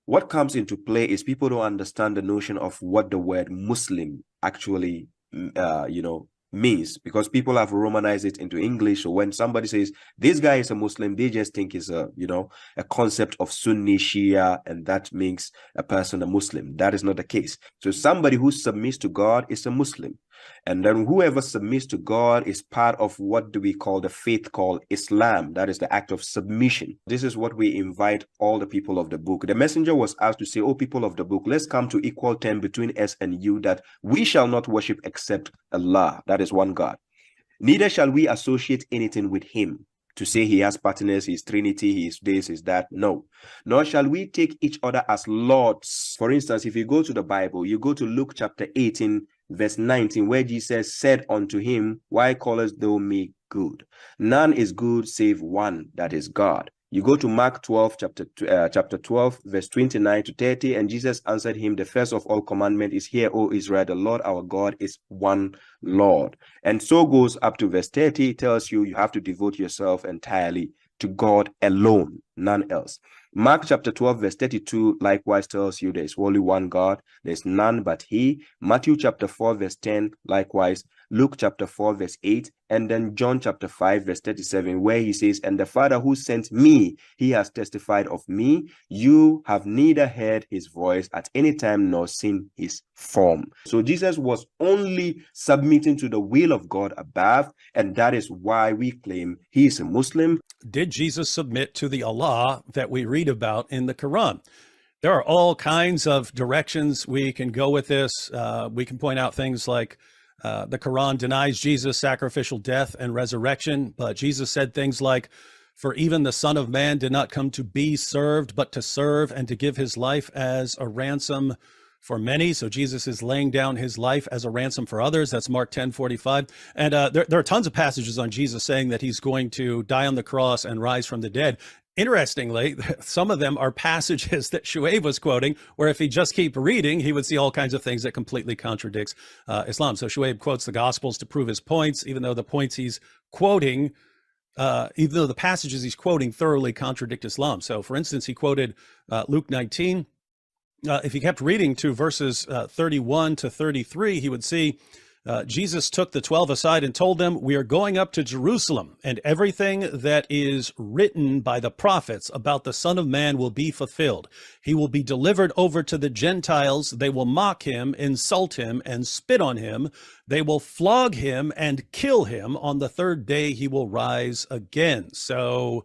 what comes into play is people don't understand the notion of what the word Muslim actually, means, because people have Romanized it into English. So when somebody says this guy is a Muslim, they just think it's a concept of Sunni, Shia, and that makes a person a Muslim. That is not the case. So somebody who submits to God is a Muslim. And then whoever submits to God is part of what do we call the faith called Islam. That is the act of submission. This is what we invite all the people of the book. The messenger was asked to say, oh, people of the book, let's come to equal term between us and you, that we shall not worship except Allah. That is one God. Neither shall we associate anything with him, to say he has partners, he is Trinity, he is this, he is that. No. Nor shall we take each other as lords. For instance, if you go to the Bible, you go to Luke chapter 18, verse 19, where Jesus said unto him, why callest thou me good? None is good save one, that is God. You go to Mark 12, chapter 12, verse 29 to 30, and Jesus answered him, the first of all commandment is, hear, O Israel, the Lord our God is one Lord. And so goes up to verse 30. It tells you have to devote yourself entirely to God alone, none else. Mark chapter 12, verse 32 likewise tells you there is only one God, there is none but he. Matthew chapter 4, verse 10 likewise. Luke chapter 4, verse 8, and then John chapter 5, verse 37, where he says, and the Father who sent me, he has testified of me. You have neither heard his voice at any time nor seen his form. So Jesus was only submitting to the will of God above, and that is why we claim he is a Muslim. Did Jesus submit to the Allah that we read about in the Quran? There are all kinds of directions we can go with this. We can point out things like the Quran denies Jesus' sacrificial death and resurrection, but Jesus said things like, for even the Son of Man did not come to be served, but to serve and to give his life as a ransom for many. So Jesus is laying down his life as a ransom for others. That's Mark 10:45. And there are tons of passages on Jesus saying that he's going to die on the cross and rise from the dead. Interestingly, some of them are passages that Shuaib was quoting, where if he just keep reading, he would see all kinds of things that completely contradicts Islam. So Shuaib quotes the Gospels to prove his points, even though the points he's quoting, even though the passages he's quoting thoroughly contradict Islam. So for instance, he quoted Luke 19. If he kept reading to verses 31 to 33, he would see Jesus took the 12 aside and told them, we are going up to Jerusalem, and everything that is written by the prophets about the Son of Man will be fulfilled. He will be delivered over to the Gentiles. They will mock him, insult him, and spit on him. They will flog him and kill him. On the third day, he will rise again. So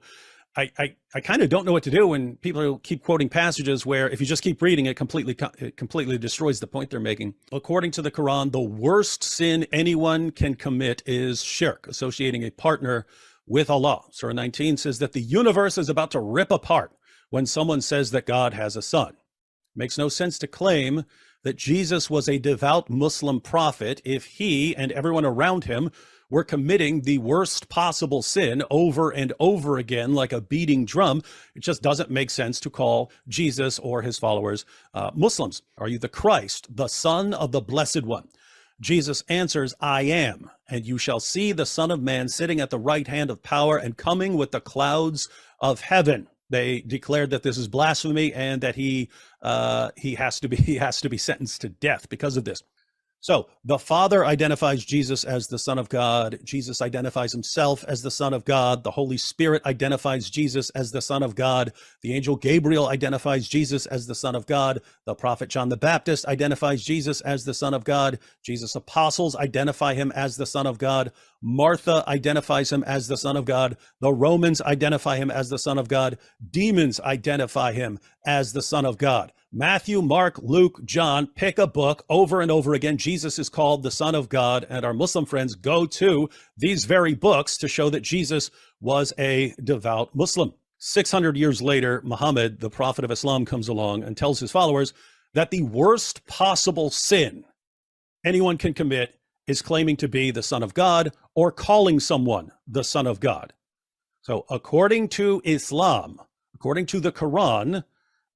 I kind of don't know what to do when people keep quoting passages where if you just keep reading it completely destroys the point they're making. According to the Quran, the worst sin anyone can commit is shirk, associating a partner with Allah. Surah 19 says that the universe is about to rip apart when someone says that God has a son. It makes no sense to claim that Jesus was a devout Muslim prophet if he and everyone around him were committing the worst possible sin over and over again like a beating drum. It just doesn't make sense to call Jesus or his followers Muslims. Are you the Christ, the Son of the Blessed One? Jesus answers, I am, and you shall see the Son of Man sitting at the right hand of power and coming with the clouds of heaven. They declared that this is blasphemy and that he has to be sentenced to death because of this. So the Father identifies Jesus as the Son of God. Jesus identifies himself as the Son of God. The Holy Spirit identifies Jesus as the Son of God. The angel Gabriel identifies Jesus as the Son of God. The prophet John the Baptist identifies Jesus as the Son of God. Jesus' apostles identify him as the Son of God. Martha identifies him as the Son of God. The Romans identify him as the Son of God. Demons identify him as the Son of God. Matthew, Mark, Luke, John, pick a book over and over again. Jesus is called the Son of God, and our Muslim friends go to these very books to show that Jesus was a devout Muslim. 600 years later, Muhammad, the prophet of Islam, comes along and tells his followers that the worst possible sin anyone can commit is claiming to be the Son of God or calling someone the Son of God. So according to Islam, according to the Quran,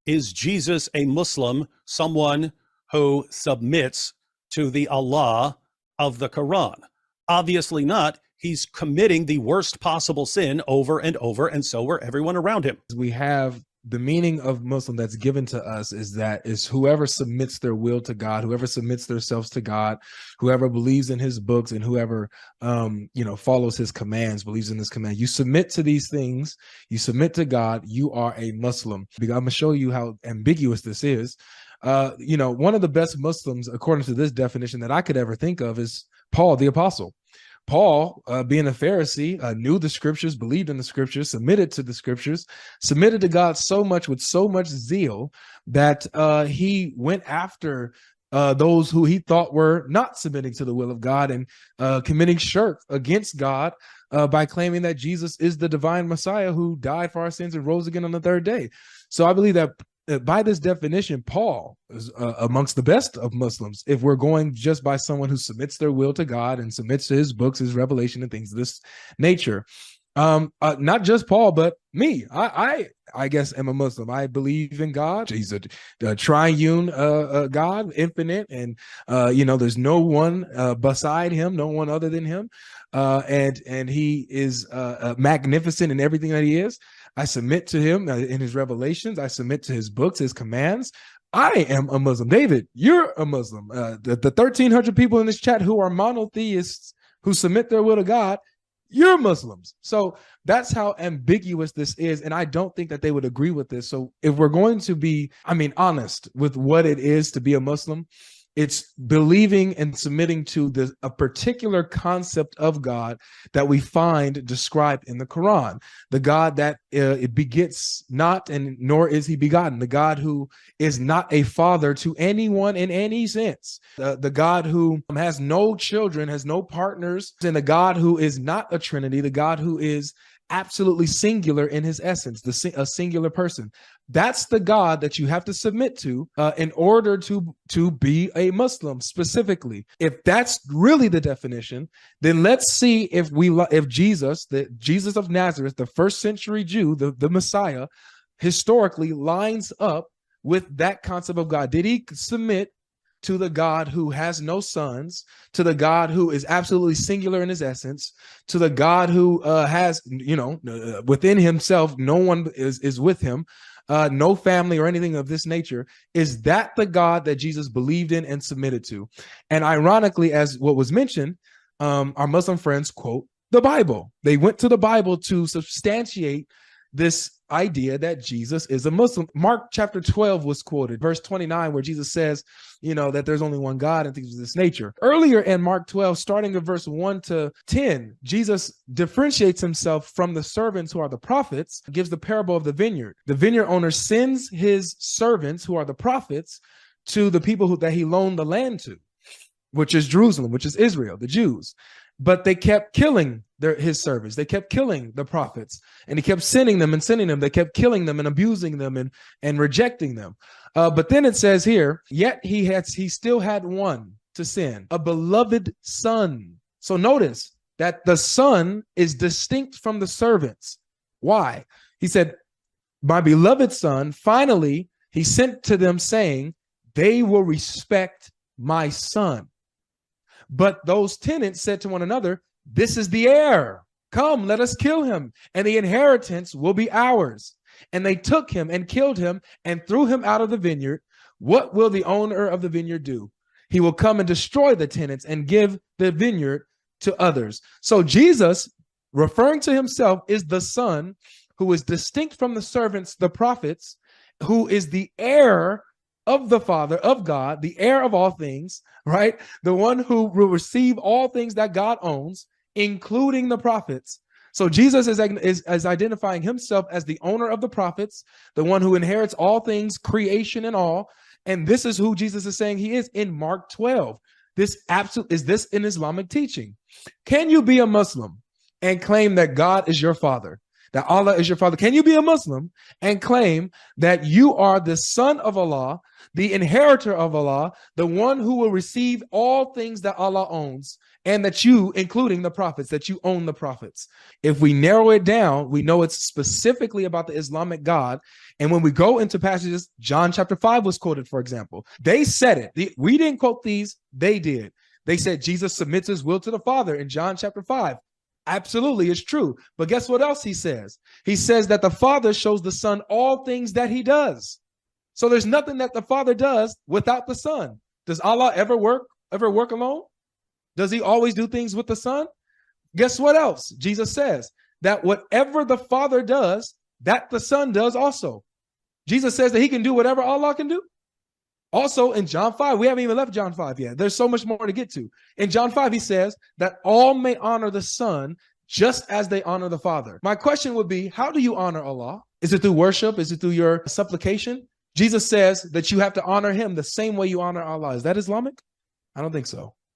is Jesus a Muslim, someone who submits to the Allah of the Quran? Obviously not. He's committing the worst possible sin over and over, and so were everyone around him. We have the meaning of Muslim that's given to us is whoever submits their will to God, whoever submits themselves to God, whoever believes in his books, and whoever follows his commands, believes in his command. You submit to these things, you submit to God, you are a Muslim. I'm gonna show you how ambiguous this is. One of the best Muslims, according to this definition, that I could ever think of is Paul the Apostle. Paul, being a Pharisee, knew the scriptures, believed in the scriptures, submitted to the scriptures, submitted to God so much with so much zeal that he went after those who he thought were not submitting to the will of God and committing shirk against God by claiming that Jesus is the divine Messiah who died for our sins and rose again on the third day. So I believe that by this definition, Paul is amongst the best of Muslims. If we're going just by someone who submits their will to God and submits to his books, his revelation, and things of this nature. Not just Paul, but me. I guess am a Muslim. I believe in God. He's a triune God, infinite, and there's no one beside him, no one other than him, and he is magnificent in everything that he is. I submit to him in his revelations. I submit to his books, his commands. I am a Muslim. David, you're a Muslim. The 1,300 people in this chat who are monotheists, who submit their will to God, you're Muslims. So that's how ambiguous this is. And I don't think that they would agree with this. So if we're going to be, honest with what it is to be a Muslim, it's believing and submitting to a particular concept of God that we find described in the Quran. The God that it begets not, and nor is he begotten. The God who is not a father to anyone in any sense. The God who has no children, has no partners, and the God who is not a Trinity. The God who is absolutely singular in his essence, a singular person. That's the God that you have to submit to in order to be a Muslim specifically. If that's really the definition, then let's see if Jesus, the Jesus of Nazareth, the first century Jew, the Messiah, historically lines up with that concept of God. Did he submit to the God who has no sons, to the God who is absolutely singular in his essence, to the God who has, within himself, no one is with him, no family or anything of this nature? Is that the God that Jesus believed in and submitted to? And ironically, as what was mentioned, our Muslim friends quote the Bible. They went to the Bible to substantiate this idea that Jesus is a Muslim. Mark chapter 12 was quoted, verse 29, where Jesus says, that there's only one God and things of this nature. Earlier in Mark 12, starting at verse 1 to 10, Jesus differentiates himself from the servants who are the prophets, gives the parable of the vineyard. The vineyard owner sends his servants, who are the prophets, to the people that he loaned the land to, which is Jerusalem, which is Israel, the Jews. But they kept killing his servants. They kept killing the prophets, and he kept sending them and sending them. They kept killing them and abusing them and rejecting them. But then it says here, yet he still had one to send, a beloved son. So notice that the son is distinct from the servants. Why? He said, my beloved son, finally, he sent to them saying, they will respect my son. But those tenants said to one another, this is the heir. Come, let us kill him, and the inheritance will be ours. And they took him and killed him and threw him out of the vineyard. What will the owner of the vineyard do? He will come and destroy the tenants and give the vineyard to others. So Jesus, referring to himself, is the son who is distinct from the servants, the prophets, who is the heir of the Father, of God, the heir of all things, right? The one who will receive all things that God owns, including the prophets. So Jesus is identifying himself as the owner of the prophets, the one who inherits all things, creation and all. And this is who Jesus is saying he is in Mark 12. Is this in Islamic teaching? Can you be a Muslim and claim that God is your father, that Allah is your father? Can you be a Muslim and claim that you are the son of Allah, the inheritor of Allah, the one who will receive all things that Allah owns, and that you, including the prophets, that you own the prophets? If we narrow it down, we know it's specifically about the Islamic God. And when we go into passages, John chapter 5 was quoted, for example. They said it. We didn't quote these. They did. They said Jesus submits his will to the Father in John chapter 5. Absolutely, it's true. But guess what else he says? He says that the Father shows the Son all things that he does. So there's nothing that the Father does without the Son. Does Allah ever work alone? Does he always do things with the Son? Guess what else? Jesus says that whatever the Father does, that the Son does also. Jesus says that he can do whatever Allah can do. Also in John 5, we haven't even left John 5 yet. There's so much more to get to. In John 5, he says that all may honor the Son just as they honor the Father. My question would be, how do you honor Allah? Is it through worship? Is it through your supplication? Jesus says that you have to honor him the same way you honor Allah. Is that Islamic? I don't think so.